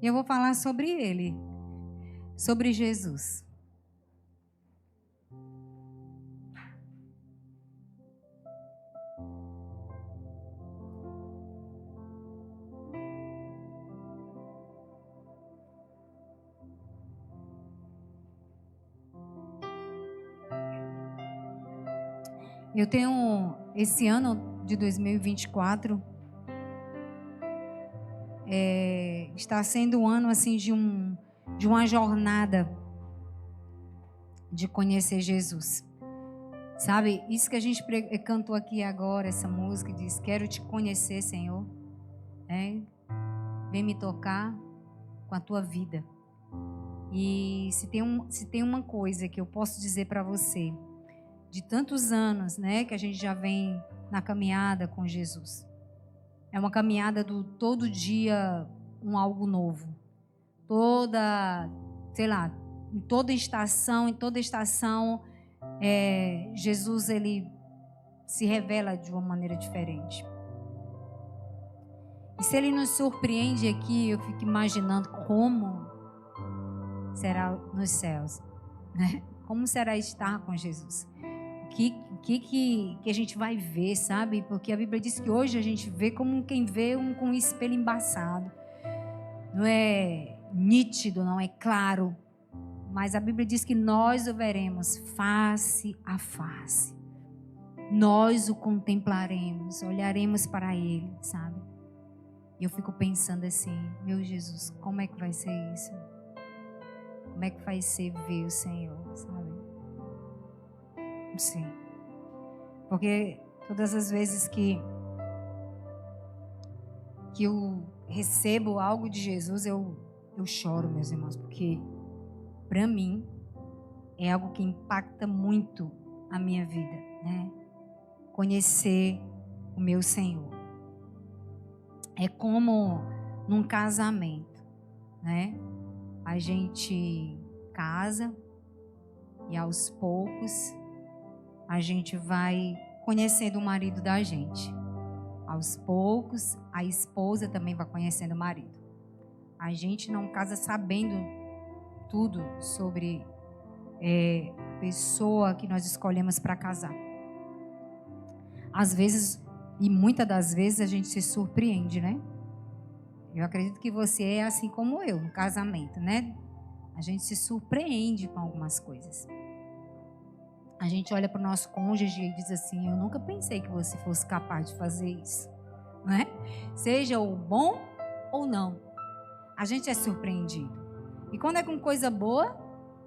E eu vou falar sobre ele, sobre Jesus. Eu tenho esse ano de 2024 está sendo um ano assim de uma jornada de conhecer Jesus. Sabe, isso que a gente cantou aqui agora, essa música diz: quero te conhecer, Senhor, vem me tocar com a tua vida. E se tem uma coisa que eu posso dizer para você, de tantos anos, que a gente já vem na caminhada com Jesus, é uma caminhada do todo dia algo novo. Em toda estação, Jesus, ele se revela de uma maneira diferente. E se ele nos surpreende aqui, eu fico imaginando como será nos céus, né? Como será estar com Jesus? O que a gente vai ver, sabe? Porque a Bíblia diz que hoje a gente vê como quem vê com um espelho embaçado. Não é nítido, não é claro. Mas a Bíblia diz que nós o veremos face a face. Nós o contemplaremos, olharemos para ele, sabe? E eu fico pensando assim: meu Jesus, como é que vai ser isso? Como é que vai ser ver o Senhor, sabe? Não sei. Porque todas as vezes que eu recebo algo de Jesus, eu choro, meus irmãos, porque para mim é algo que impacta muito a minha vida, né? Conhecer o meu Senhor. É como num casamento, né? A gente casa e aos poucos a gente vai conhecendo o marido da gente. Aos poucos a esposa também vai conhecendo o marido. A gente não casa sabendo tudo sobre a pessoa que nós escolhemos para casar. Às vezes, e muitas das vezes, a gente se surpreende, né? Eu acredito que você é assim como eu, no casamento, né? A gente se surpreende com algumas coisas. A gente olha para o nosso cônjuge e diz assim: eu nunca pensei que você fosse capaz de fazer isso, né? Seja o bom ou não, a gente é surpreendido. E quando é com coisa boa,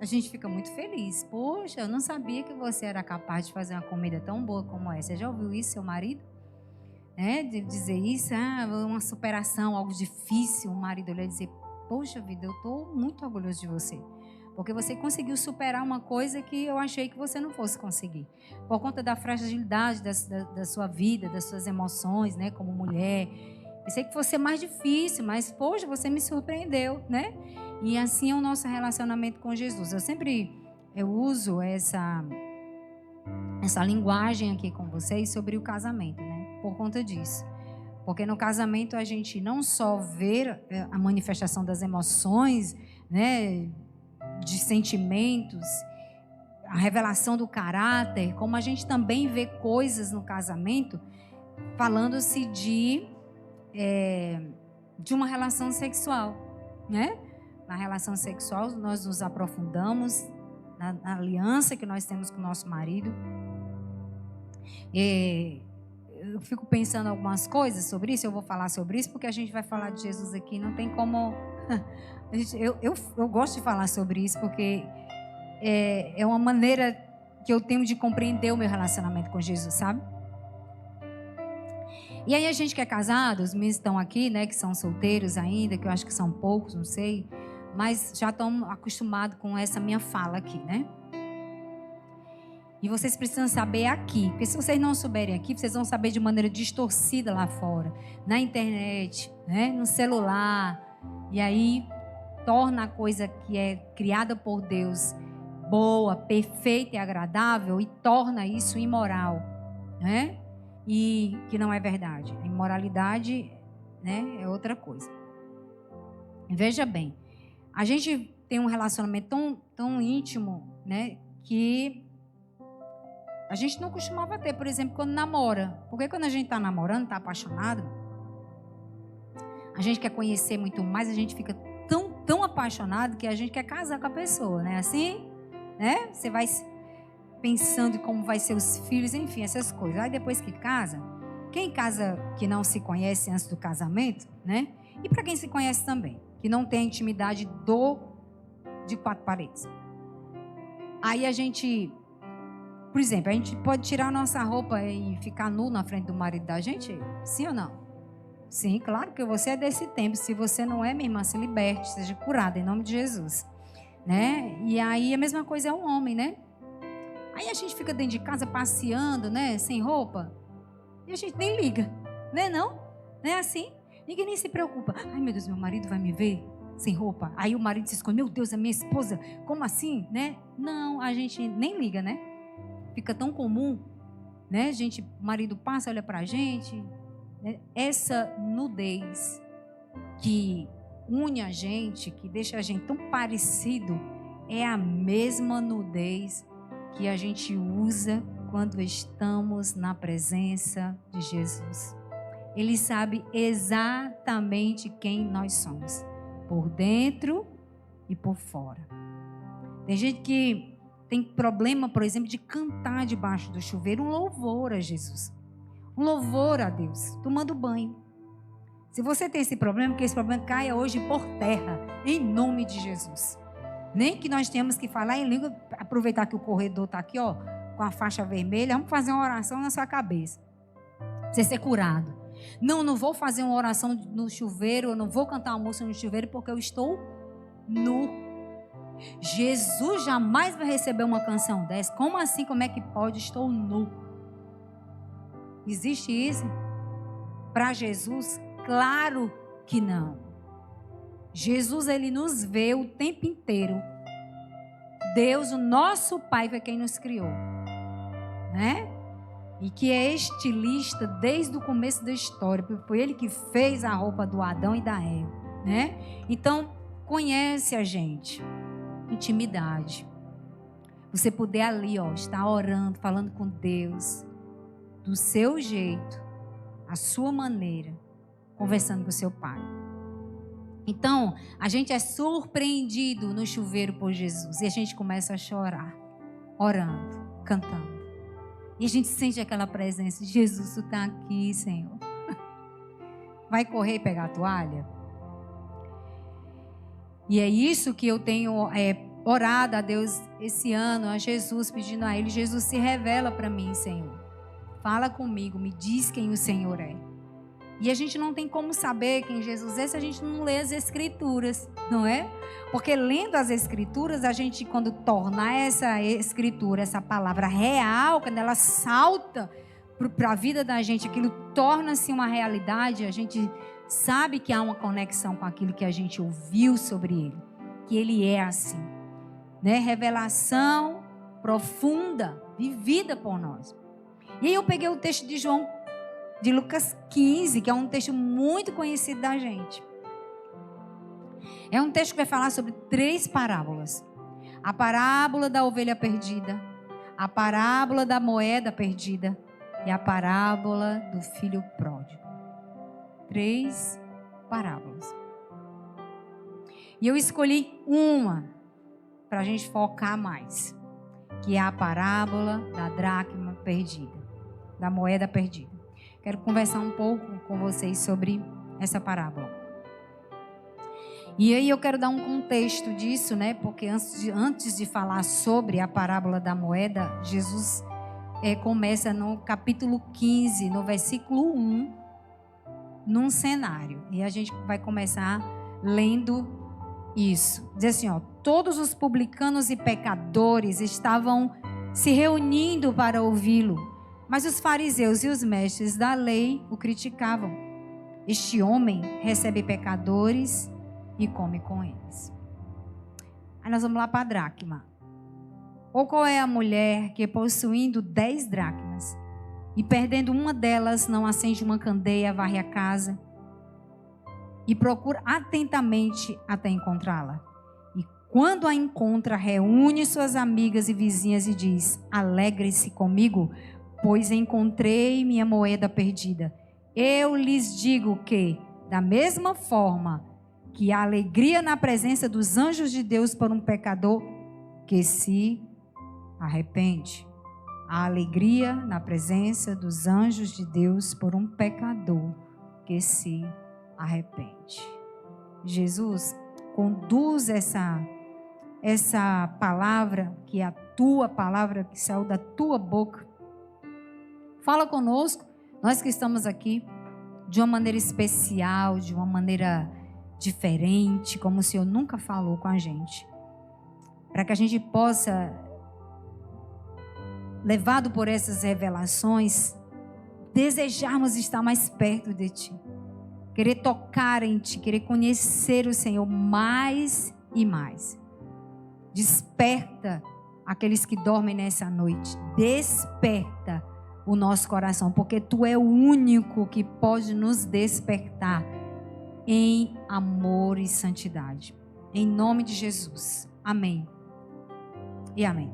a gente fica muito feliz. Poxa, eu não sabia que você era capaz de fazer uma comida tão boa como essa. Você já ouviu isso, seu marido? De dizer isso, uma superação, algo difícil. O marido olha e dizer: poxa vida, eu estou muito orgulhoso de você. Porque você conseguiu superar uma coisa que eu achei que você não fosse conseguir. Por conta da fragilidade da sua vida, das suas emoções, né, como mulher. Pensei que fosse mais difícil, mas, poxa, você me surpreendeu, né? E assim é o nosso relacionamento com Jesus. Eu uso essa linguagem aqui com vocês sobre o casamento, né? Por conta disso. Porque no casamento a gente não só vê a manifestação das emoções, né, de sentimentos, a revelação do caráter, como a gente também vê coisas no casamento falando-se de uma relação sexual, né? Na relação sexual nós nos aprofundamos na aliança que nós temos com o nosso marido. Eu fico pensando algumas coisas sobre isso. Eu vou falar sobre isso porque a gente vai falar de Jesus aqui. Não tem como. Eu gosto de falar sobre isso porque é uma maneira que eu tenho de compreender o meu relacionamento com Jesus, sabe? E aí a gente que é casado, os meus estão aqui, né, que são solteiros ainda, que eu acho que são poucos, não sei, mas já estão acostumados com essa minha fala aqui, né? E vocês precisam saber aqui, porque se vocês não souberem aqui, vocês vão saber de maneira distorcida lá fora, na internet, né, no celular. E aí torna a coisa que é criada por Deus boa, perfeita e agradável e torna isso imoral, né? E que não é verdade. A imoralidade, né, é outra coisa. Veja bem, a gente tem um relacionamento tão íntimo, né, que a gente não costumava ter, por exemplo, quando namora. Porque quando a gente está namorando, está apaixonado, a gente quer conhecer muito mais, a gente fica tão apaixonado que a gente quer casar com a pessoa, né? Assim, né? Você vai pensando em como vai ser os filhos, enfim, essas coisas. Aí depois que casa, quem casa que não se conhece antes do casamento, né? E para quem se conhece também, que não tem a intimidade de quatro paredes. Aí a gente, por exemplo, a gente pode tirar a nossa roupa e ficar nu na frente do marido da gente? Sim ou não? Sim, claro que você é desse tempo. Se você não é, minha irmã, se liberte, seja curada em nome de Jesus, né? E aí a mesma coisa é o homem, né? Aí a gente fica dentro de casa passeando, né, sem roupa, e a gente nem liga, né? Não é assim? Ninguém nem se preocupa. Ai, meu Deus, meu marido vai me ver sem roupa. Aí o marido se esconde. Meu Deus, a minha esposa, como assim, né? Não, a gente nem liga, né? Fica tão comum, né? O marido passa, olha pra gente. Essa nudez que une a gente, que deixa a gente tão parecido, é a mesma nudez que a gente usa quando estamos na presença de Jesus. Ele sabe exatamente quem nós somos, por dentro e por fora. Tem gente que tem problema, por exemplo, de cantar debaixo do chuveiro um louvor a Jesus. Um louvor a Deus, tomando banho. Se você tem esse problema, que esse problema caia hoje por terra, em nome de Jesus. Nem que nós tenhamos que falar em língua, aproveitar que o corredor está aqui, ó, com a faixa vermelha, vamos fazer uma oração na sua cabeça. Pra você ser curado. Não vou fazer uma oração no chuveiro, eu não vou cantar uma música no chuveiro, porque eu estou nu. Jesus jamais vai receber uma canção dessa. Como assim? Como é que pode? Estou nu. Existe isso? Para Jesus? Claro que não. Jesus, ele nos vê o tempo inteiro. Deus, o nosso Pai, foi quem nos criou, né? E que é estilista desde o começo da história, porque foi ele que fez a roupa do Adão e da Eva, né? Então, conhece a gente. Intimidade. Você poder ali, ó, estar orando, falando com Deus, do seu jeito, a sua maneira, conversando com o seu Pai. Então, a gente é surpreendido no chuveiro por Jesus. E a gente começa a chorar, orando, cantando. E a gente sente aquela presença. Jesus, tu está aqui, Senhor. Vai correr e pegar a toalha? E é isso que eu tenho orado a Deus esse ano, a Jesus, pedindo a Ele. Jesus, se revela para mim, Senhor. Fala comigo, me diz quem o Senhor é. E a gente não tem como saber quem Jesus é se a gente não lê as Escrituras, não é? Porque lendo as Escrituras, a gente, quando torna essa Escritura, essa palavra real, quando ela salta para a vida da gente, aquilo torna-se uma realidade, a gente sabe que há uma conexão com aquilo que a gente ouviu sobre Ele, que Ele é assim, né? Revelação profunda, vivida por nós. E aí eu peguei o texto de Lucas 15, que é um texto muito conhecido da gente. É um texto que vai falar sobre 3 parábolas. A parábola da ovelha perdida, a parábola da moeda perdida e a parábola do filho pródigo. 3 parábolas. E eu escolhi uma para a gente focar mais, que é a parábola da dracma perdida, da moeda perdida. Quero conversar um pouco com vocês sobre essa parábola. E aí eu quero dar um contexto disso, né? Porque antes de falar sobre a parábola da moeda, Jesus começa no capítulo 15, no versículo 1, num cenário. E a gente vai começar lendo isso. Diz assim, ó: todos os publicanos e pecadores estavam se reunindo para ouvi-lo. Mas os fariseus e os mestres da lei o criticavam. Este homem recebe pecadores e come com eles. Aí nós vamos lá para a dracma. Ou qual é a mulher que, possuindo 10 dracmas e perdendo uma delas, não acende uma candeia, varre a casa e procura atentamente até encontrá-la. E quando a encontra, reúne suas amigas e vizinhas e diz: alegre-se comigo, pois encontrei minha moeda perdida. Eu lhes digo que, da mesma forma que a alegria na presença dos anjos de Deus por um pecador que se arrepende, a alegria na presença dos anjos de Deus por um pecador que se arrepende. Jesus conduz essa palavra, que é a tua palavra, que saiu da tua boca. Fala conosco, nós que estamos aqui, de uma maneira especial, de uma maneira diferente, como o Senhor nunca falou com a gente. Para que a gente possa, levado por essas revelações, desejarmos estar mais perto de Ti. Querer tocar em Ti, querer conhecer o Senhor mais e mais. Desperta aqueles que dormem nessa noite. Desperta o nosso coração, porque Tu é o único que pode nos despertar em amor e santidade. Em nome de Jesus. Amém. E amém.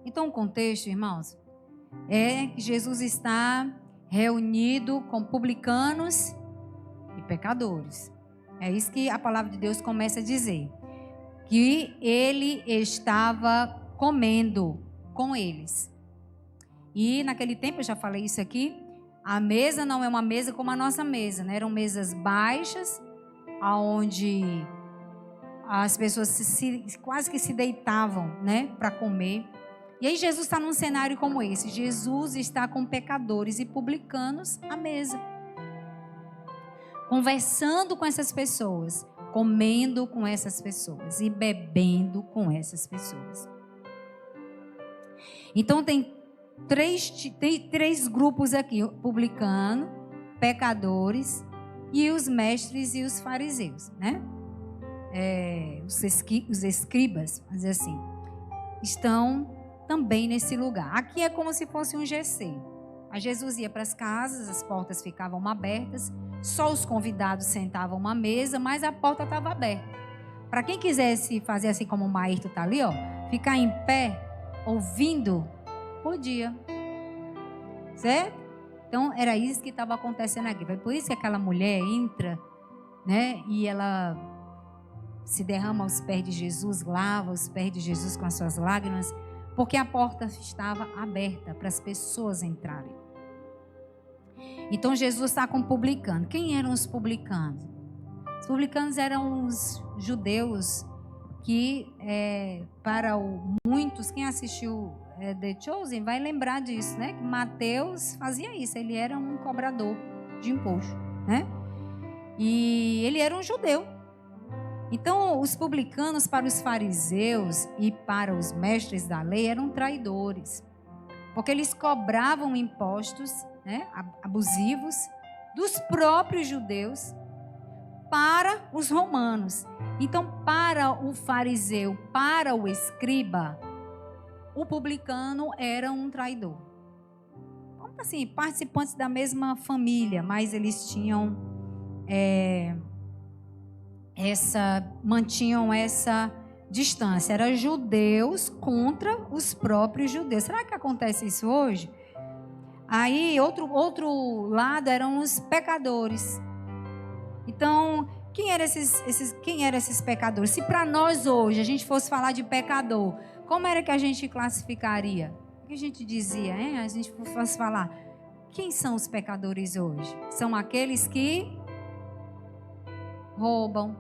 Então o contexto, irmãos, é que Jesus está reunido com publicanos e pecadores. É isso que a palavra de Deus começa a dizer. Que ele estava comendo com eles. E naquele tempo, eu já falei isso aqui, a mesa não é uma mesa como a nossa mesa, né? Eram mesas baixas, onde as pessoas quase que se deitavam, né, para comer. E aí Jesus está num cenário como esse. Jesus está com pecadores e publicanos à mesa, conversando com essas pessoas, comendo com essas pessoas e bebendo com essas pessoas. Então tem três grupos aqui: publicano, pecadores e os mestres e os fariseus, né? Os escribas, vamos dizer assim, estão também nesse lugar. Aqui é como se fosse um GC. A Jesus ia para as casas, as portas ficavam abertas, só os convidados sentavam à mesa, mas a porta estava aberta. Para quem quisesse fazer assim como o Maírto está ali, ó, ficar em pé, ouvindo, podia. Certo? Então era isso que estava acontecendo aqui. Foi por isso que aquela mulher entra, né, e ela se derrama aos pés de Jesus, lava os pés de Jesus com as suas lágrimas, porque a porta estava aberta para as pessoas entrarem. Então Jesus está com publicano. Quem eram os publicanos? Os publicanos eram os judeus que, para muitos, quem assistiu The Chosen vai lembrar disso, né? Que Mateus fazia isso, ele era um cobrador de imposto, né? E ele era um judeu. Então, os publicanos para os fariseus e para os mestres da lei eram traidores, porque eles cobravam impostos, né, abusivos dos próprios judeus para os romanos. Então, para o fariseu, para o escriba, o publicano era um traidor. Como assim? Participantes da mesma família, mas eles tinham mantinham essa distância. Eram judeus contra os próprios judeus. Será que acontece isso hoje? Aí, outro lado eram os pecadores. Então, quem eram esses pecadores? Se para nós hoje a gente fosse falar de pecador, como era que a gente classificaria? O que a gente dizia, hein? A gente fosse falar, quem são os pecadores hoje? São aqueles que roubam,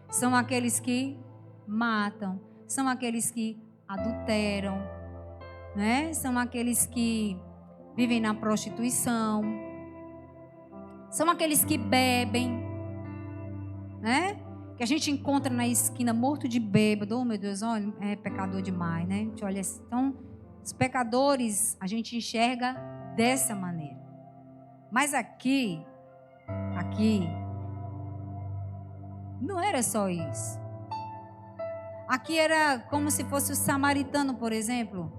são aqueles que matam, são aqueles que adulteram, né? São aqueles que vivem na prostituição, são aqueles que bebem, né? Que a gente encontra na esquina morto de bêbado. Oh, meu Deus, olha, é pecador demais, né? A gente olha assim. Então, os pecadores a gente enxerga dessa maneira. Mas aqui não era só isso. Aqui era como se fosse o samaritano, por exemplo.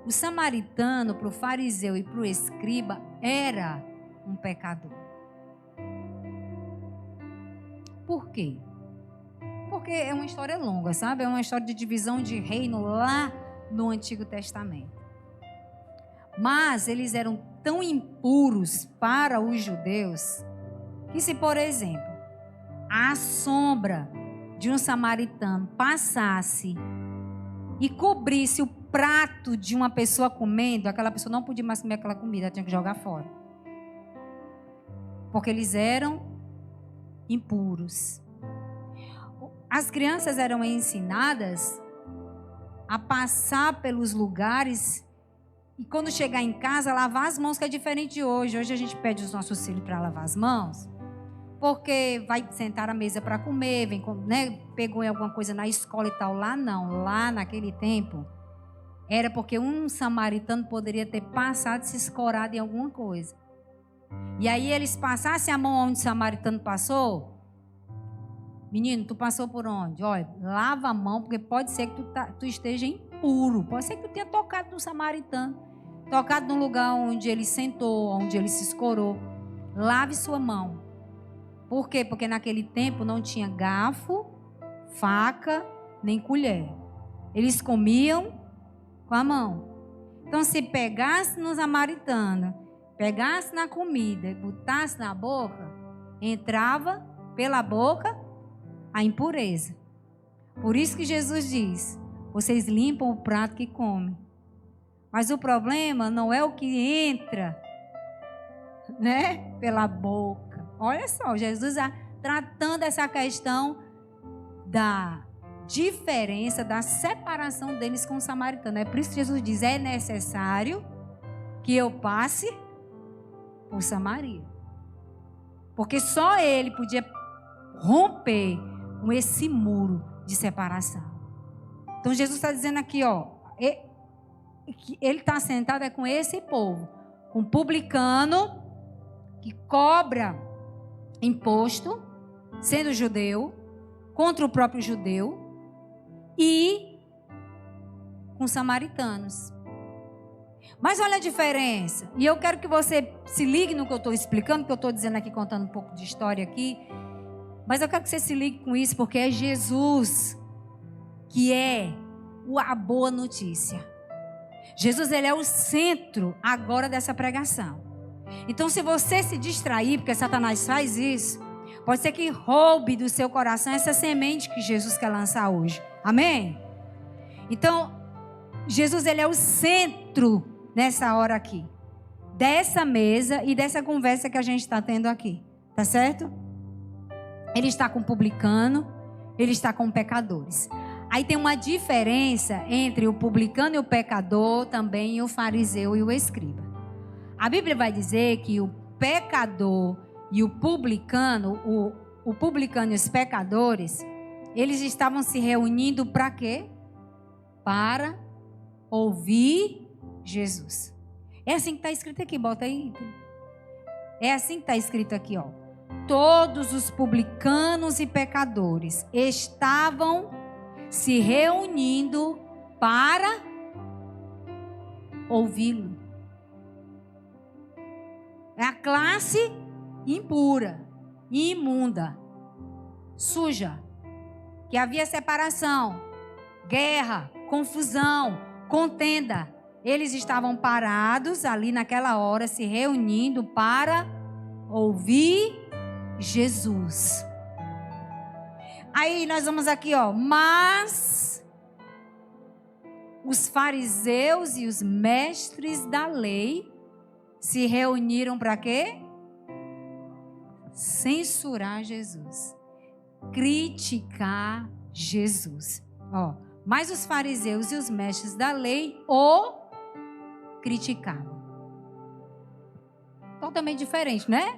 O samaritano, para o fariseu e para o escriba, era um pecador. Por quê? Porque é uma história longa, sabe? É uma história de divisão de reino lá no Antigo Testamento. Mas eles eram tão impuros para os judeus que, se, por exemplo, a sombra de um samaritano passasse e cobrisse o prato de uma pessoa comendo, aquela pessoa não podia mais comer aquela comida, ela tinha que jogar fora. Porque eles eram impuros. As crianças eram ensinadas a passar pelos lugares e quando chegar em casa, lavar as mãos, que é diferente de hoje. Hoje a gente pede os nossos filhos para lavar as mãos, porque vai sentar à mesa para comer, vem, né, pegou em alguma coisa na escola e tal. Lá não, lá naquele tempo, era porque um samaritano poderia ter passado e se escorado em alguma coisa. E aí eles passassem a mão onde o samaritano passou. Menino, tu passou por onde? Olha, lava a mão, porque pode ser que tu esteja impuro. Pode ser que tu tenha tocado no samaritano. Tocado no lugar onde ele sentou, onde ele se escorou. Lave sua mão. Por quê? Porque naquele tempo não tinha garfo, faca, nem colher. Eles comiam com a mão. Então, se pegasse no samaritano, pegasse na comida e botasse na boca, entrava pela boca a impureza. Por isso que Jesus diz: vocês limpam o prato que comem. Mas o problema não é o que entra, né, pela boca. Olha só, Jesus tratando essa questão da diferença, da separação deles com o samaritano. É por isso que Jesus diz: é necessário que eu passe por Samaria. Porque só ele podia romper com esse muro de separação. Então Jesus está dizendo aqui, ó, que ele está sentado com esse povo, com publicano que cobra imposto, sendo judeu, contra o próprio judeu, e com samaritanos. Mas olha a diferença. E eu quero que você se ligue no que eu estou explicando, que eu estou dizendo aqui, contando um pouco de história aqui. Mas eu quero que você se ligue com isso, porque é Jesus que é a boa notícia. Jesus, ele é o centro agora dessa pregação. Então, se você se distrair, porque Satanás faz isso, pode ser que roube do seu coração essa semente que Jesus quer lançar hoje. Amém? Então, Jesus, ele é o centro nessa hora aqui, dessa mesa e dessa conversa que a gente está tendo aqui. Tá certo? Ele está com o publicano, ele está com pecadores. Aí tem uma diferença entre o publicano e o pecador, também e o fariseu e o escriba. A Bíblia vai dizer que o pecador e o publicano, o publicano e os pecadores, eles estavam se reunindo para quê? Para ouvir Jesus. É assim que está escrito aqui, bota aí. É assim que está escrito aqui, ó. Todos os publicanos e pecadores estavam se reunindo para ouvi-lo. É a classe impura, imunda, suja, que havia separação, guerra, confusão, contenda. Eles estavam parados ali naquela hora, se reunindo para ouvir Jesus. Aí nós vamos aqui, ó. Mas os fariseus e os mestres da lei se reuniram para quê? Censurar Jesus, criticar Jesus. Ó, mas os fariseus e os mestres da lei o criticavam. Totalmente diferente, né?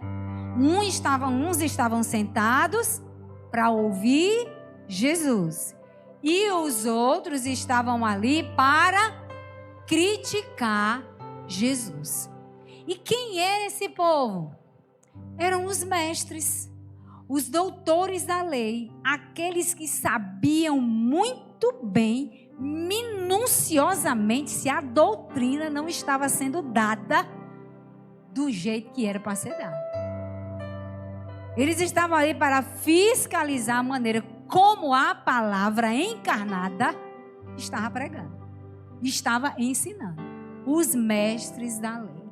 Uns estavam sentados para ouvir Jesus, e os outros estavam ali para criticar Jesus. E quem era esse povo? Eram os mestres, os doutores da lei, aqueles que sabiam muito bem, minuciosamente, se a doutrina não estava sendo dada do jeito que era para ser dada. Eles estavam ali para fiscalizar a maneira como a palavra encarnada estava pregando, estava ensinando. Os mestres da lei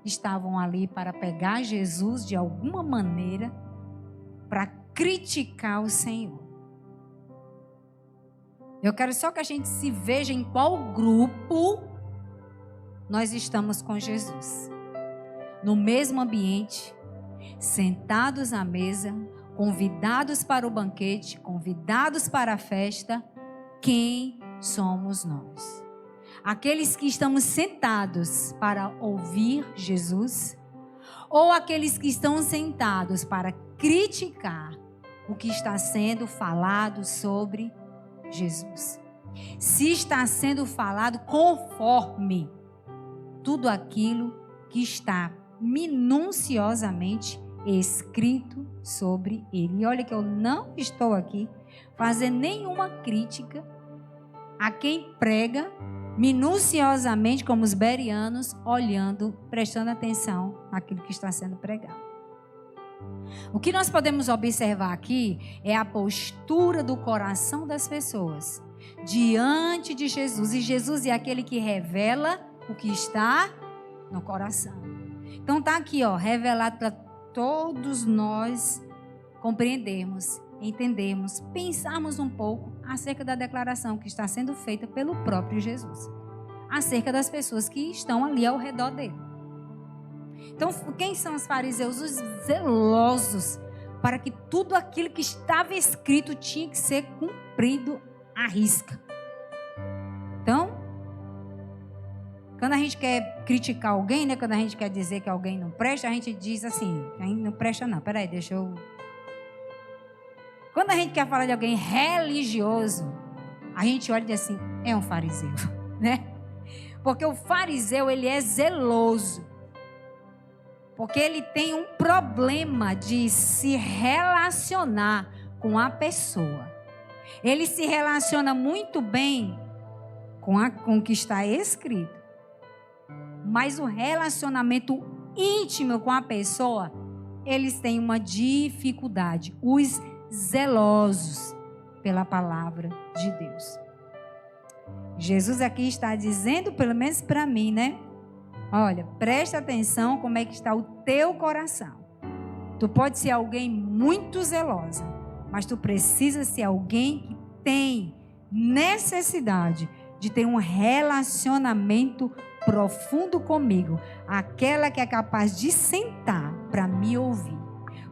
estavam ali para pegar Jesus de alguma maneira para criticar o Senhor. Eu quero só que a gente se veja em qual grupo nós estamos com Jesus. No mesmo ambiente, sentados à mesa, convidados para o banquete, convidados para a festa, quem somos nós? Aqueles que estamos sentados para ouvir Jesus, ou aqueles que estão sentados para criticar o que está sendo falado sobre Jesus? Se está sendo falado conforme tudo aquilo que está minuciosamente escrito sobre ele. E olha que eu não estou aqui fazendo nenhuma crítica a quem prega minuciosamente, como os bereanos, olhando, prestando atenção naquilo que está sendo pregado. O que nós podemos observar aqui é a postura do coração das pessoas diante de Jesus. E Jesus é aquele que revela o que está no coração. Então está aqui, revelado para todos nós compreendermos, entendermos, pensarmos um pouco acerca da declaração que está sendo feita pelo próprio Jesus, acerca das pessoas que estão ali ao redor dele. Então, quem são os fariseus? Os zelosos para que tudo aquilo que estava escrito tinha que ser cumprido à risca. Então, quando a gente quer criticar alguém, né? Quando a gente quer dizer que alguém não presta, a gente diz assim, não presta não, peraí, deixa eu... Quando a gente quer falar de alguém religioso, a gente olha e diz assim, é um fariseu, né? Porque o fariseu, ele é zeloso. Porque ele tem um problema de se relacionar com a pessoa. Ele se relaciona muito bem com o que está escrito. Mas o relacionamento íntimo com a pessoa, eles têm uma dificuldade. Os zelosos pela palavra de Deus. Jesus aqui está dizendo, pelo menos para mim, né? Olha, presta atenção como é que está o teu coração. Tu pode ser alguém muito zelosa, mas tu precisa ser alguém que tem necessidade de ter um relacionamento profundo comigo. Aquela que é capaz de sentar para me ouvir.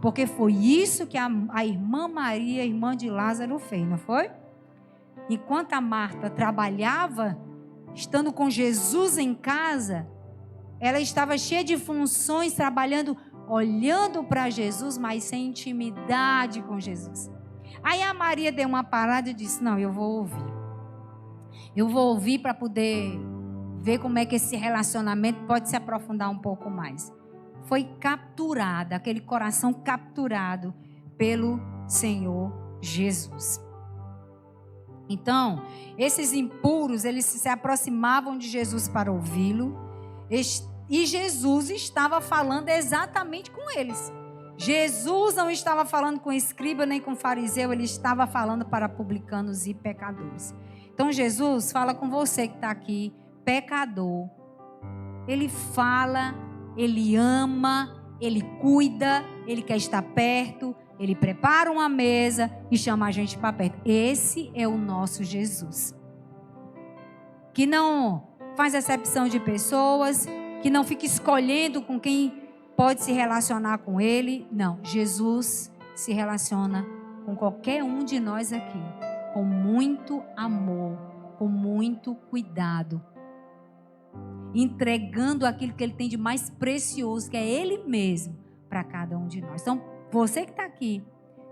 Porque foi isso que a irmã Maria, irmã de Lázaro, fez, não foi? Enquanto a Marta trabalhava, estando com Jesus em casa, ela estava cheia de funções, trabalhando, olhando para Jesus, mas sem intimidade com Jesus. Aí a Maria deu uma parada e disse, não, eu vou ouvir. Eu vou ouvir para poder ver como é que esse relacionamento pode se aprofundar um pouco mais. Foi capturada, aquele coração capturado pelo Senhor Jesus. Então, esses impuros, eles se aproximavam de Jesus para ouvi-lo. E Jesus estava falando exatamente com eles. Jesus não estava falando com escriba nem com fariseu, ele estava falando para publicanos e pecadores. Então Jesus fala com você que está aqui, pecador. Ele fala, ele ama, ele cuida, ele quer estar perto, ele prepara uma mesa e chama a gente para perto. Esse é o nosso Jesus. Que não faz acepção de pessoas, que não fica escolhendo com quem pode se relacionar com ele. Não, Jesus se relaciona com qualquer um de nós aqui, com muito amor, com muito cuidado, entregando aquilo que ele tem de mais precioso, que é ele mesmo, para cada um de nós. Então, você que está aqui,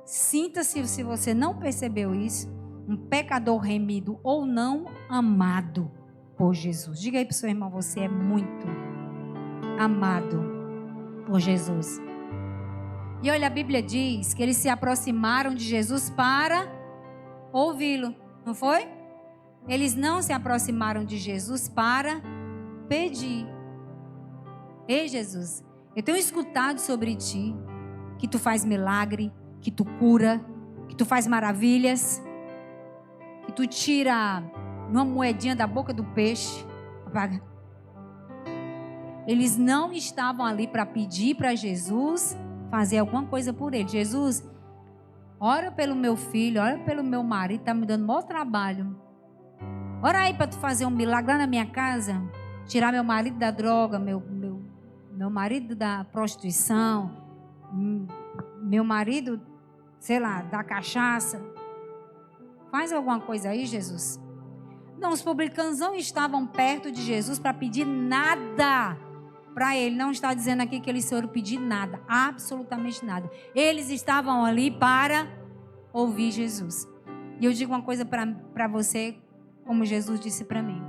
sinta-se, se você não percebeu isso, um pecador remido ou não amado por Jesus. Diga aí para o seu irmão, você é muito amado por Jesus. E olha, a Bíblia diz que eles se aproximaram de Jesus para ouvi-lo, não foi? Eles não se aproximaram de Jesus para pedir. Ei, Jesus, eu tenho escutado sobre ti, que tu faz milagre, que tu cura, que tu faz maravilhas, que tu tira uma moedinha da boca do peixe. Eles não estavam ali para pedir para Jesus fazer alguma coisa por ele. Jesus, ora pelo meu filho, ora pelo meu marido, está me dando maior trabalho. Ora aí para tu fazer um milagre lá na minha casa, tirar meu marido da droga, meu marido da prostituição, meu marido, sei lá, da cachaça. Faz alguma coisa aí, Jesus. Não, os publicanos não estavam perto de Jesus para pedir nada para ele. Não está dizendo aqui que eles foram pedir nada, absolutamente nada. Eles estavam ali para ouvir Jesus. E eu digo uma coisa para você, como Jesus disse para mim.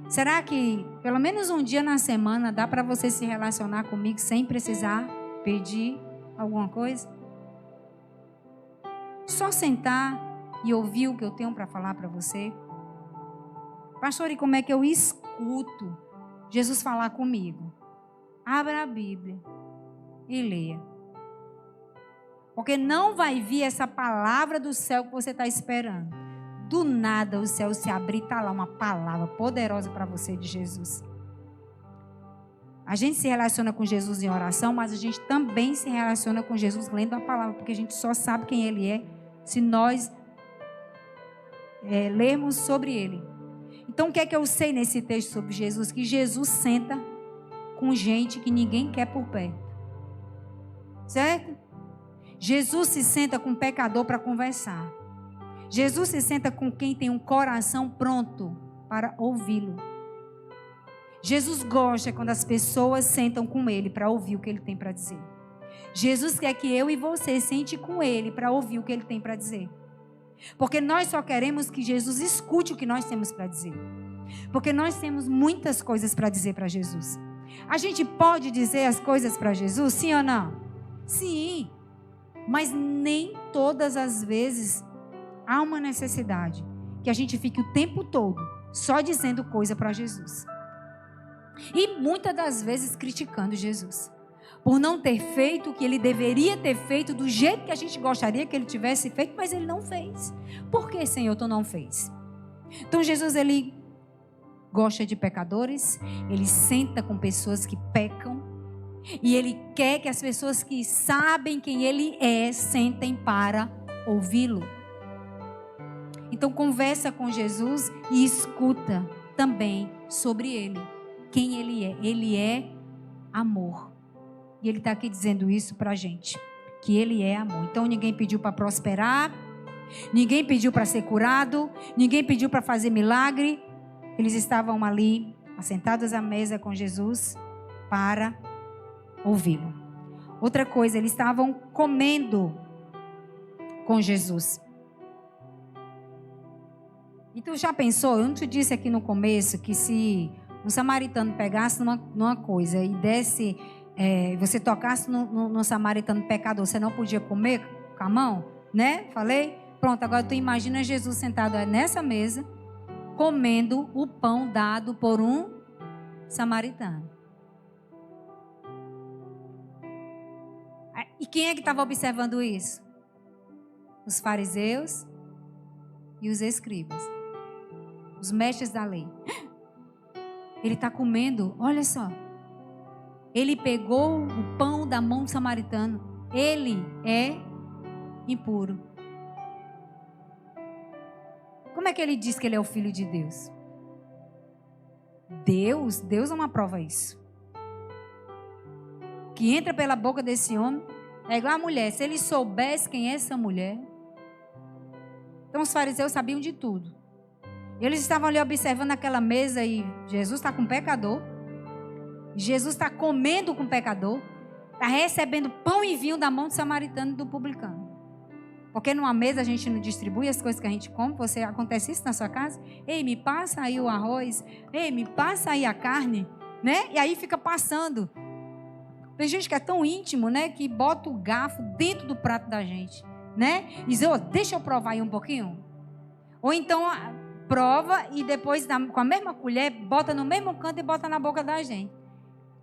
Será que pelo menos um dia na semana dá para você se relacionar comigo sem precisar pedir alguma coisa? Só sentar e ouvir o que eu tenho para falar para você. Pastor, e como é que eu escuto Jesus falar comigo? Abra a Bíblia e leia. Porque não vai vir essa palavra do céu que você está esperando. Do nada o céu se abrir, está lá uma palavra poderosa para você de Jesus. A gente se relaciona com Jesus em oração, mas a gente também se relaciona com Jesus lendo a palavra, porque a gente só sabe quem Ele é se nós lermos sobre Ele. Então o que é que eu sei nesse texto sobre Jesus? Que Jesus senta com gente que ninguém quer por perto. Certo? Jesus se senta com um pecador para conversar. Jesus se senta com quem tem um coração pronto para ouvi-lo. Jesus gosta quando as pessoas sentam com Ele para ouvir o que Ele tem para dizer. Jesus quer que eu e você sente com Ele para ouvir o que Ele tem para dizer. Porque nós só queremos que Jesus escute o que nós temos para dizer. Porque nós temos muitas coisas para dizer para Jesus. A gente pode dizer as coisas para Jesus, sim ou não? Sim. Mas nem todas as vezes há uma necessidade que a gente fique o tempo todo só dizendo coisa para Jesus. E muitas das vezes criticando Jesus. Por não ter feito o que Ele deveria ter feito do jeito que a gente gostaria que Ele tivesse feito, mas Ele não fez. Por que, Senhor, Tu não fez? Então Jesus, Ele gosta de pecadores, Ele senta com pessoas que pecam, e Ele quer que as pessoas que sabem quem Ele é, sentem para ouvi-lo. Então conversa com Jesus e escuta também sobre Ele, quem Ele é. Ele é amor. E Ele está aqui dizendo isso para a gente, que Ele é amor. Então ninguém pediu para prosperar, ninguém pediu para ser curado, ninguém pediu para fazer milagre. Eles estavam ali, assentados à mesa com Jesus, para ouvi-lo. Outra coisa, eles estavam comendo com Jesus. E tu já pensou, eu não te disse aqui no começo, que se um samaritano pegasse numa coisa e desse, você tocasse no samaritano pecador, você não podia comer com a mão, né? Falei? Pronto, agora tu imagina Jesus sentado nessa mesa, comendo o pão dado por um samaritano. E quem é que estava observando isso? Os fariseus e os escribas. Os mestres da lei. Ele está comendo, olha só. Ele pegou o pão da mão do samaritano. Ele é impuro. Como é que ele diz que ele é o filho de Deus? Deus não aprova isso. Que entra pela boca desse homem é igual a mulher. Se ele soubesse quem é essa mulher. Então os fariseus sabiam de tudo. Eles estavam ali observando aquela mesa e Jesus está com um pecador. Jesus está comendo com o pecador. Está recebendo pão e vinho da mão do samaritano e do publicano. Porque numa mesa a gente não distribui as coisas que a gente come. Acontece isso na sua casa? Ei, me passa aí o arroz. Ei, me passa aí a carne. Né? E aí fica passando. Tem gente que é tão íntimo, né? Que bota o garfo dentro do prato da gente. Né? E diz, deixa eu provar aí um pouquinho. Ou então prova e depois com a mesma colher bota no mesmo canto e bota na boca da gente.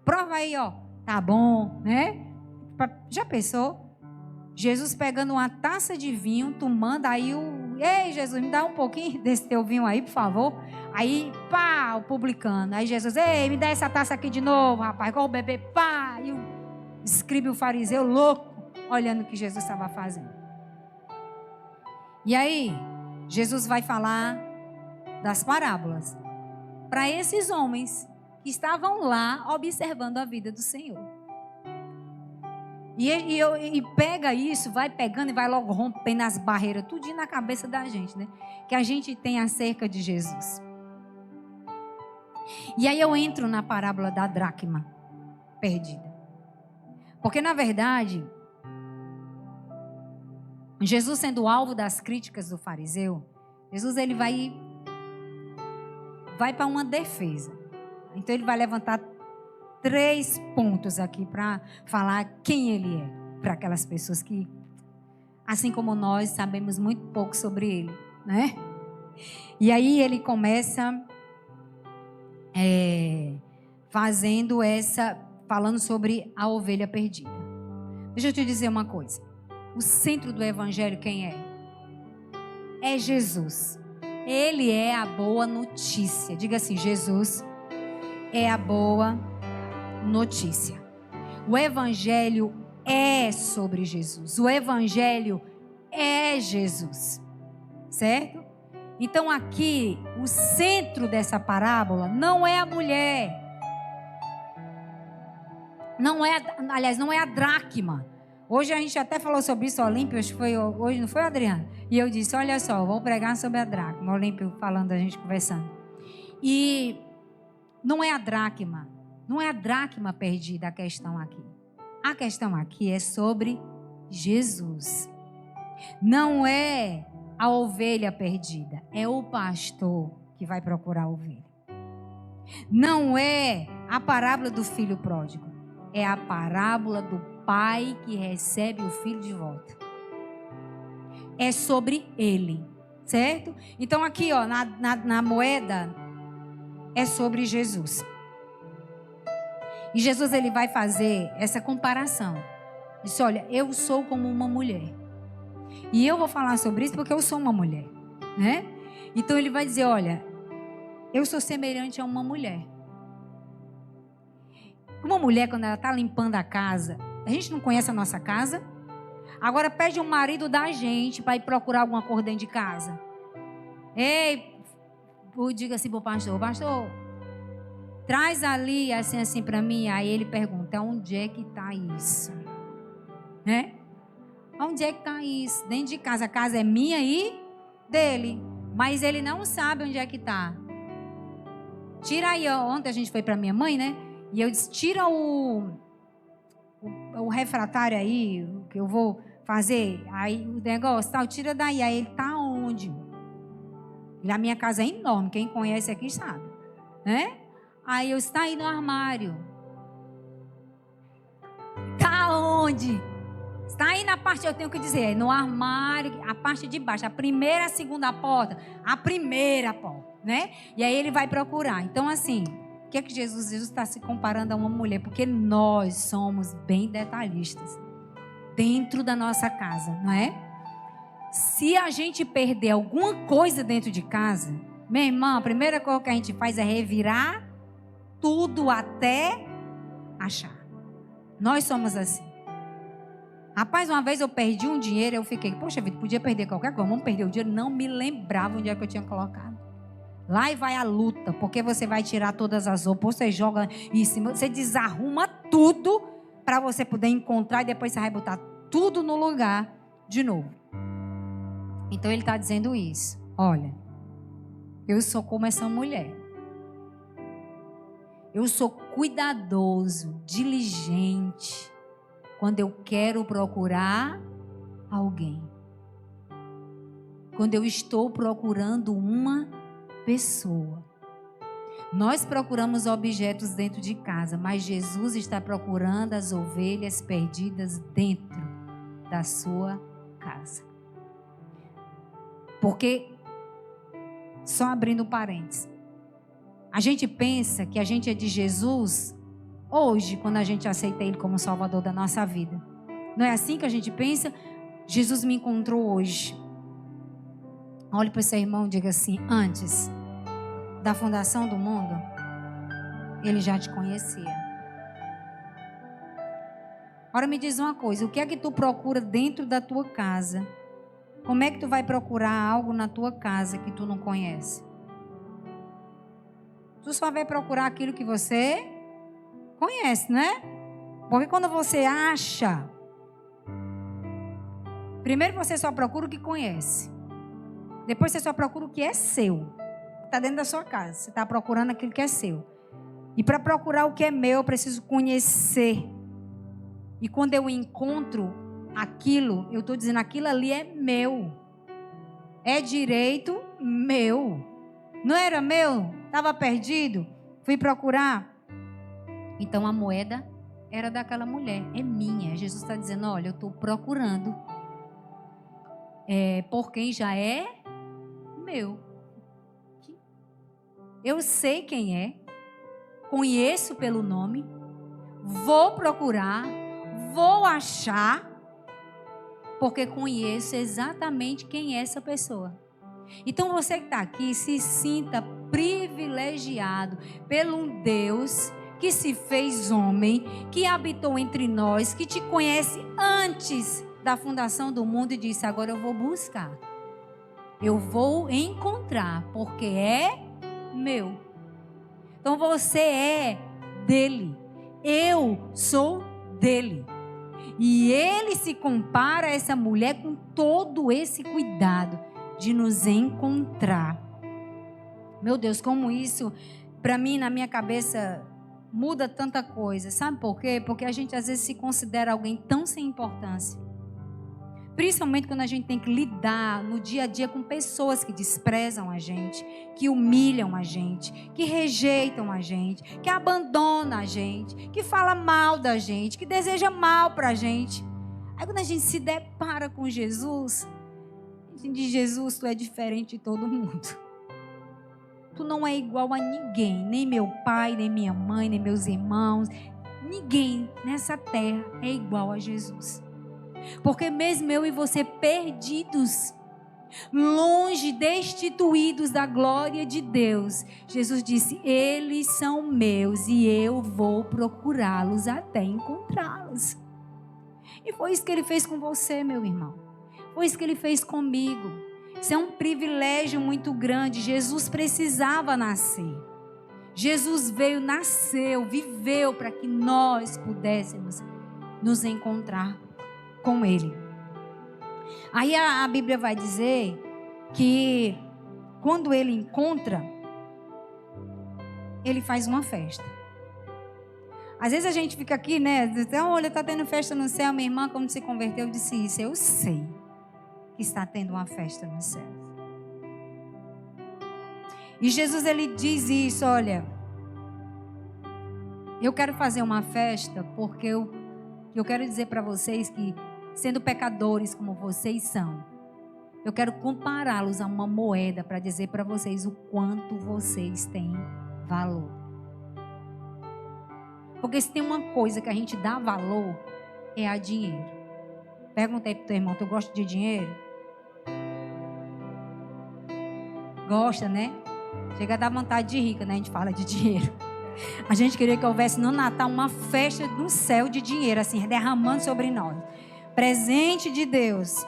Prova aí, ó. Tá bom, né? Já pensou? Jesus pegando uma taça de vinho, tomando, aí ei, Jesus, me dá um pouquinho desse teu vinho aí, por favor. Aí, pá, o publicano. Aí Jesus, ei, me dá essa taça aqui de novo, rapaz, igual o bebê, pá. E o escriba e o fariseu louco, olhando o que Jesus estava fazendo. E aí, Jesus vai falar das parábolas para esses homens que estavam lá observando a vida do Senhor. E pega isso, vai pegando e vai logo rompendo as barreiras, tudinho na cabeça da gente, né? Que a gente tem acerca de Jesus. E aí eu entro na parábola da dracma perdida. Porque, na verdade, Jesus sendo alvo das críticas do fariseu, Jesus ele vai para uma defesa. Então ele vai levantar 3 pontos aqui para falar quem ele é para aquelas pessoas que, assim como nós, sabemos muito pouco sobre ele, né? E aí ele começa falando sobre a ovelha perdida. Deixa eu te dizer uma coisa. O centro do evangelho quem é? É Jesus. Ele é a boa notícia. Diga assim, Jesus é a boa notícia. O evangelho é sobre Jesus. O evangelho é Jesus. Certo? Então aqui, o centro dessa parábola não é a mulher. Não é a dracma. Hoje a gente até falou sobre isso, Olímpio, acho que foi hoje, não foi, Adriano? E eu disse, olha só, vou pregar sobre a dracma. Olímpio falando, a gente conversando. E não é a dracma. Não é a dracma perdida a questão aqui. A questão aqui é sobre Jesus. Não é a ovelha perdida. É o pastor que vai procurar a ovelha. Não é a parábola do filho pródigo. É a parábola do pai que recebe o filho de volta. É sobre ele. Certo? Então aqui, ó, na moeda, é sobre Jesus. E Jesus ele vai fazer essa comparação. Diz, olha, eu sou como uma mulher. E eu vou falar sobre isso porque eu sou uma mulher, né? Então ele vai dizer, olha, eu sou semelhante a uma mulher. Uma mulher, quando ela está limpando a casa, a gente não conhece a nossa casa. Agora pede um marido da gente para ir procurar alguma coisa dentro de casa. Ei, diga assim pro pastor, traz ali assim para mim. Aí ele pergunta, onde é que está isso? Né? Onde é que está isso? Dentro de casa. A casa é minha e dele. Mas ele não sabe onde é que está. Tira aí, ó. Ontem a gente foi para minha mãe, né? E eu disse, tira o refratário aí, que eu vou fazer. Aí o negócio tal, tira daí. Aí ele tá onde? E a minha casa é enorme. Quem conhece aqui sabe. Né? Aí eu está aí no armário. Tá onde? Está aí na parte, eu tenho que dizer, no armário, a parte de baixo, a primeira, a segunda porta, a primeira porta, né? E aí ele vai procurar. Então assim, o que é que Jesus está se comparando a uma mulher? Porque nós somos bem detalhistas dentro da nossa casa, não é? Se a gente perder alguma coisa dentro de casa, meu irmão, a primeira coisa que a gente faz é revirar tudo até achar. Nós somos assim. Rapaz, uma vez eu perdi um dinheiro, eu fiquei, poxa vida, podia perder qualquer coisa, vamos perder o dinheiro, não me lembrava onde é que eu tinha colocado. Lá e vai a luta, porque você vai tirar todas as roupas, você joga em cima, você desarruma tudo para você poder encontrar e depois você vai botar tudo no lugar de novo. Então ele está dizendo isso. Olha, eu sou como essa mulher. Eu sou cuidadoso, diligente, quando eu quero procurar alguém. Quando eu estou procurando uma pessoa. Nós procuramos objetos dentro de casa, mas Jesus está procurando as ovelhas perdidas dentro da sua casa. Porque, só abrindo parênteses, a gente pensa que a gente é de Jesus hoje, quando a gente aceita Ele como Salvador da nossa vida. Não é assim que a gente pensa? Jesus me encontrou hoje. Olhe para o seu irmão e diga assim: antes da fundação do mundo, Ele já te conhecia. Agora me diz uma coisa: o que é que tu procura dentro da tua casa? Como é que tu vai procurar algo na tua casa que tu não conhece? Tu só vai procurar aquilo que você conhece, né? Porque quando você acha, primeiro você só procura o que conhece. Depois você só procura o que é seu. Está dentro da sua casa. Você está procurando aquilo que é seu. E para procurar o que é meu, eu preciso conhecer. E quando eu encontro aquilo, eu estou dizendo, aquilo ali é meu. É direito meu. Não era meu? Estava perdido? Fui procurar. Então a moeda era daquela mulher. É minha. Jesus está dizendo, olha, eu estou procurando. Por quem já é meu. Eu sei quem é. Conheço pelo nome. Vou procurar. Vou achar. Porque conheço exatamente quem é essa pessoa. Então você que está aqui, se sinta privilegiado pelo um Deus que se fez homem, que habitou entre nós, que te conhece antes da fundação do mundo e disse, agora eu vou buscar. Eu vou encontrar, porque é meu. Então você é dele. Eu sou dele. E ele se compara a essa mulher com todo esse cuidado de nos encontrar. Meu Deus, como isso, para mim, na minha cabeça, muda tanta coisa. Sabe por quê? Porque a gente às vezes se considera alguém tão sem importância. Principalmente quando a gente tem que lidar no dia a dia com pessoas que desprezam a gente, que humilham a gente, que rejeitam a gente, que abandonam a gente, que fala mal da gente, que deseja mal para a gente. Aí quando a gente se depara com Jesus, a gente diz, Jesus, tu é diferente de todo mundo. Tu não é igual a ninguém, nem meu pai, nem minha mãe, nem meus irmãos. Ninguém nessa terra é igual a Jesus. Porque mesmo eu e você perdidos, longe, destituídos da glória de Deus, Jesus disse, eles são meus e eu vou procurá-los até encontrá-los. E foi isso que ele fez com você, meu irmão. Foi isso que ele fez comigo. Isso é um privilégio muito grande. Jesus precisava nascer. Jesus veio, nasceu, viveu para que nós pudéssemos nos encontrar com ele. Aí a Bíblia vai dizer que quando ele encontra, ele faz uma festa. Às vezes a gente fica aqui, né? Então, olha, está tendo festa no céu. Minha irmã, quando se converteu, disse isso. Eu sei que está tendo uma festa no céu. E Jesus, ele diz isso, olha, eu quero fazer uma festa porque eu quero dizer para vocês que, sendo pecadores como vocês são, eu quero compará-los a uma moeda para dizer para vocês o quanto vocês têm valor. Porque se tem uma coisa que a gente dá valor, é a dinheiro. Pergunta aí pro teu irmão, tu gosta de dinheiro? Gosta, né? Chega a dar vontade de rir quando a gente fala de dinheiro. A gente queria que houvesse no Natal uma festa no céu de dinheiro, assim, derramando sobre nós. Presente de Deus.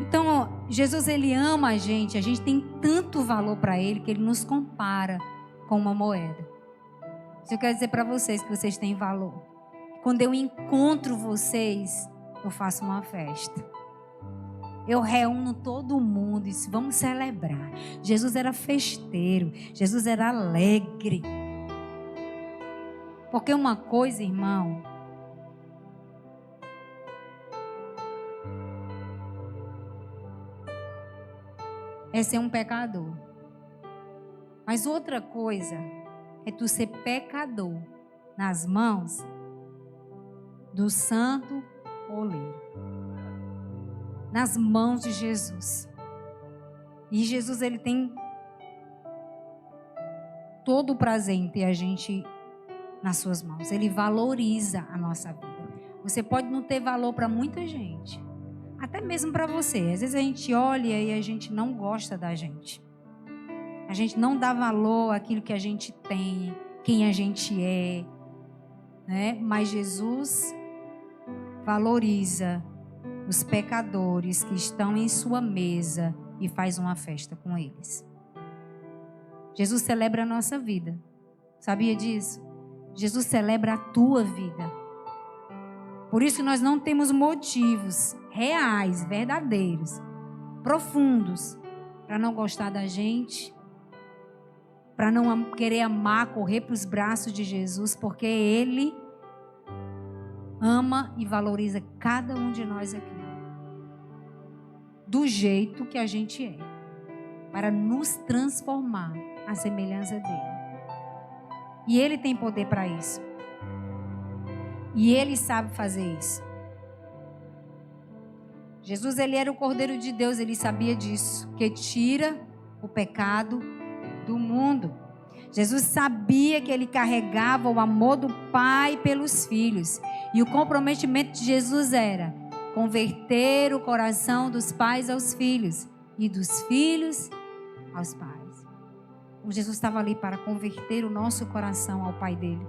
Então, Jesus, ele ama a gente tem tanto valor para ele que ele nos compara com uma moeda. Eu quero dizer para vocês que vocês têm valor. Quando eu encontro vocês, eu faço uma festa. Eu reúno todo mundo e disse, vamos celebrar. Jesus era festeiro, Jesus era alegre. Porque uma coisa, irmão, é ser um pecador. Mas outra coisa é tu ser pecador nas mãos do santo oleiro. Nas mãos de Jesus. E Jesus, ele tem todo o prazer em ter a gente nas suas mãos. Ele valoriza a nossa vida. Você pode não ter valor para muita gente, até mesmo para você. Às vezes a gente olha e a gente não gosta da gente. A gente não dá valor àquilo que a gente tem, quem a gente é, né? Mas Jesus valoriza os pecadores que estão em sua mesa e faz uma festa com eles. Jesus celebra a nossa vida. Sabia disso? Jesus celebra a tua vida. Por isso nós não temos motivos reais, verdadeiros, profundos, para não gostar da gente, para não querer amar, correr para os braços de Jesus, porque Ele ama e valoriza cada um de nós aqui, do jeito que a gente é, para nos transformar à semelhança dele. E Ele tem poder para isso. E Ele sabe fazer isso. Jesus, Ele era o Cordeiro de Deus, Ele sabia disso, que tira o pecado do mundo. Jesus sabia que Ele carregava o amor do Pai pelos filhos. E o comprometimento de Jesus era converter o coração dos pais aos filhos e dos filhos aos pais. O Jesus estava ali para converter o nosso coração ao Pai dele,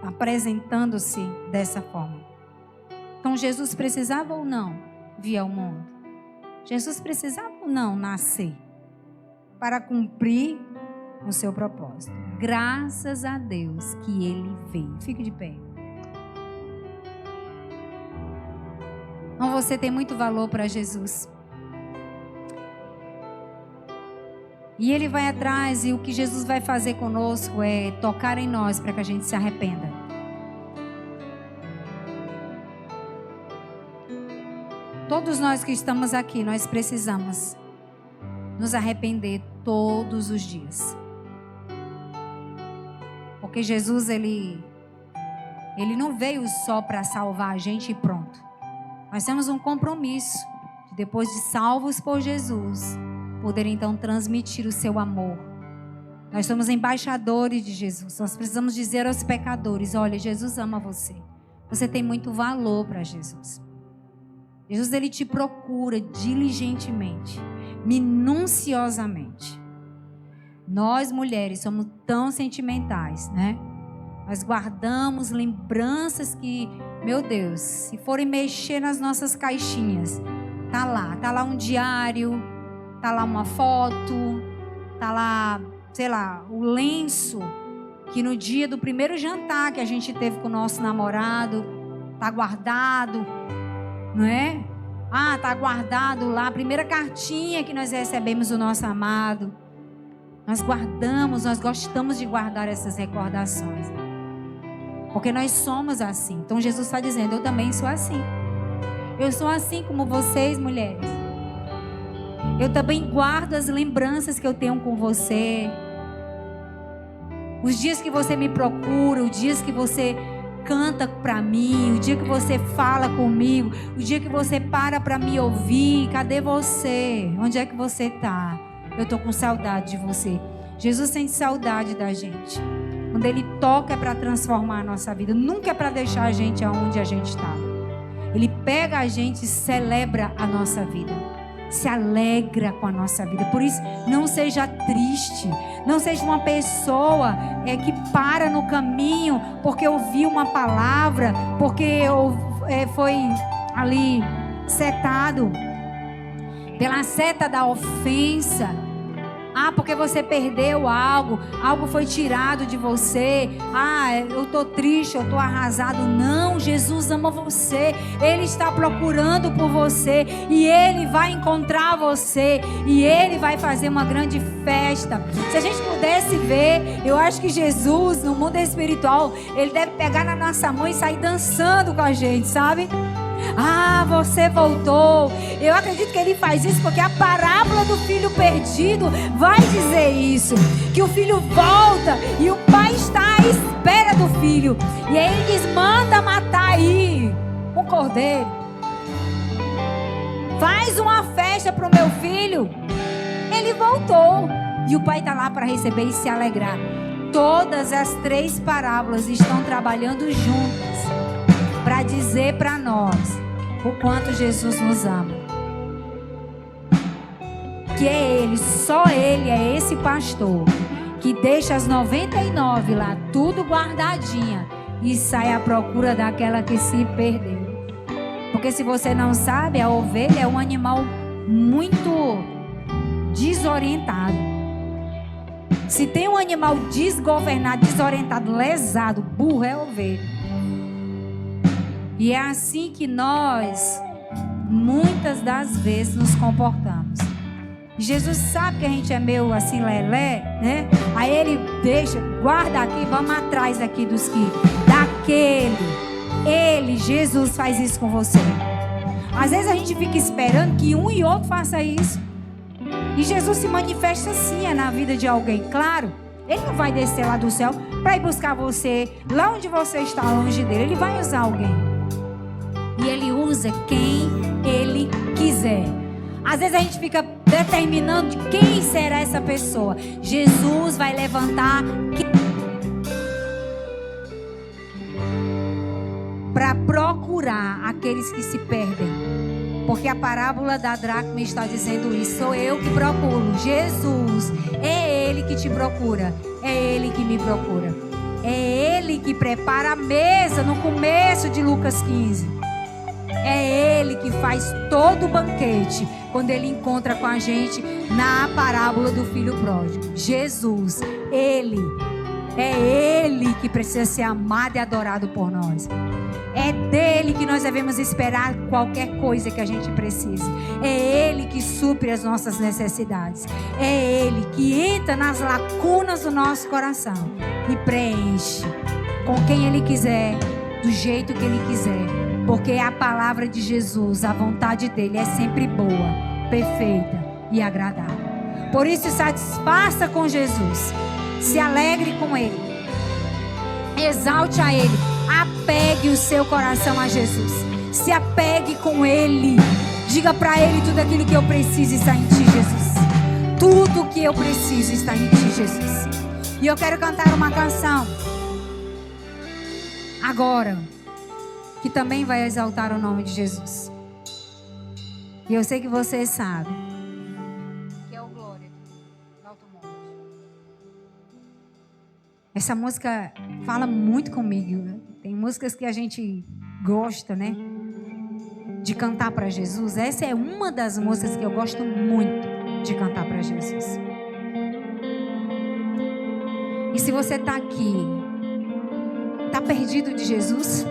apresentando-se dessa forma. Então Jesus precisava ou não vir ao mundo? Jesus precisava ou não nascer para cumprir o seu propósito? Graças a Deus que Ele veio. Fique de pé. Então você tem muito valor para Jesus. E Ele vai atrás, e o que Jesus vai fazer conosco é tocar em nós para que a gente se arrependa. Todos nós que estamos aqui, nós precisamos nos arrepender todos os dias. Porque Jesus, Ele não veio só para salvar a gente e pronto. Nós temos um compromisso de, depois de salvos por Jesus, poder então transmitir o seu amor. Nós somos embaixadores de Jesus. Nós precisamos dizer aos pecadores: olha, Jesus ama você. Você tem muito valor para Jesus. Jesus, Ele te procura diligentemente, minuciosamente. Nós mulheres somos tão sentimentais, né? Nós guardamos lembranças que, meu Deus, se forem mexer nas nossas caixinhas, tá lá um diário, tá lá uma foto, tá lá, sei lá, o lenço que no dia do primeiro jantar que a gente teve com o nosso namorado, tá guardado, não é? Tá guardado lá a primeira cartinha que nós recebemos do nosso amado. Nós guardamos, nós gostamos de guardar essas recordações. Porque nós somos assim. Então Jesus está dizendo: eu também sou assim. Eu sou assim como vocês, mulheres. Eu também guardo as lembranças que eu tenho com você. Os dias que você me procura, os dias que você canta para mim, o dia que você fala comigo, o dia que você para me ouvir. Cadê você? Onde é que você está? Eu estou com saudade de você. Jesus sente saudade da gente. Quando Ele toca é para transformar a nossa vida. Nunca é para deixar a gente aonde a gente está. Ele pega a gente e celebra a nossa vida. Se alegra com a nossa vida. Por isso, não seja triste. Não seja uma pessoa que para no caminho porque ouviu uma palavra, porque foi ali setado pela seta da ofensa. Porque você perdeu algo foi tirado de você. Eu estou triste, eu estou arrasado. Não, Jesus ama você. Ele está procurando por você. E Ele vai encontrar você. E Ele vai fazer uma grande festa. Se a gente pudesse ver, eu acho que Jesus, no mundo espiritual, Ele deve pegar na nossa mão e sair dançando com a gente, sabe? Você voltou. Eu acredito que Ele faz isso porque a parábola do filho perdido vai dizer isso, que o filho volta e o pai está à espera do filho. E aí Ele diz: manda matar aí um cordeiro, faz uma festa para o meu filho. Ele voltou e o pai está lá para receber e se alegrar. Todas as 3 parábolas estão trabalhando juntas para dizer para nós o quanto Jesus nos ama. Que é Ele, só Ele é esse pastor que deixa as 99 lá, tudo guardadinha, e sai à procura daquela que se perdeu. Porque se você não sabe, a ovelha é um animal muito desorientado. Se tem um animal desgovernado, desorientado, lesado, burro, é a ovelha. E é assim que nós, muitas das vezes, nos comportamos. Jesus sabe que a gente é meio assim, lelé, né? Aí Ele deixa, guarda aqui, vamos atrás aqui dos que, daquele. Ele, Jesus, faz isso com você. Às vezes a gente fica esperando que um e outro faça isso. E Jesus se manifesta assim na vida de alguém, claro. Ele não vai descer lá do céu para ir buscar você lá onde você está, longe dele. Ele vai usar alguém. E Ele usa quem Ele quiser. Às vezes a gente fica determinando de quem será essa pessoa. Jesus vai levantar para procurar aqueles que se perdem. Porque a parábola da dracma está dizendo isso. Sou eu que procuro. Jesus, é Ele que te procura. É Ele que me procura. É Ele que prepara a mesa no começo de Lucas 15. É Ele que faz todo o banquete quando Ele encontra com a gente na parábola do filho pródigo. Jesus, Ele. É Ele que precisa ser amado e adorado por nós. É dele que nós devemos esperar qualquer coisa que a gente precise. É Ele que supre as nossas necessidades. É Ele que entra nas lacunas do nosso coração e preenche com quem Ele quiser, do jeito que Ele quiser. Porque a palavra de Jesus, a vontade dEle é sempre boa, perfeita e agradável. Por isso, satisfaça com Jesus. Se alegre com Ele. Exalte a Ele. Apegue o seu coração a Jesus. Se apegue com Ele. Diga para Ele: tudo aquilo que eu preciso está em Ti, Jesus. Tudo que eu preciso está em Ti, Jesus. E eu quero cantar uma canção agora, que também vai exaltar o nome de Jesus. E eu sei que você sabe que é o Glória do Alto Monte. Essa música fala muito comigo, né? Tem músicas que a gente gosta, né? De cantar para Jesus. Essa é uma das músicas que eu gosto muito de cantar para Jesus. E se você está aqui, está perdido de Jesus,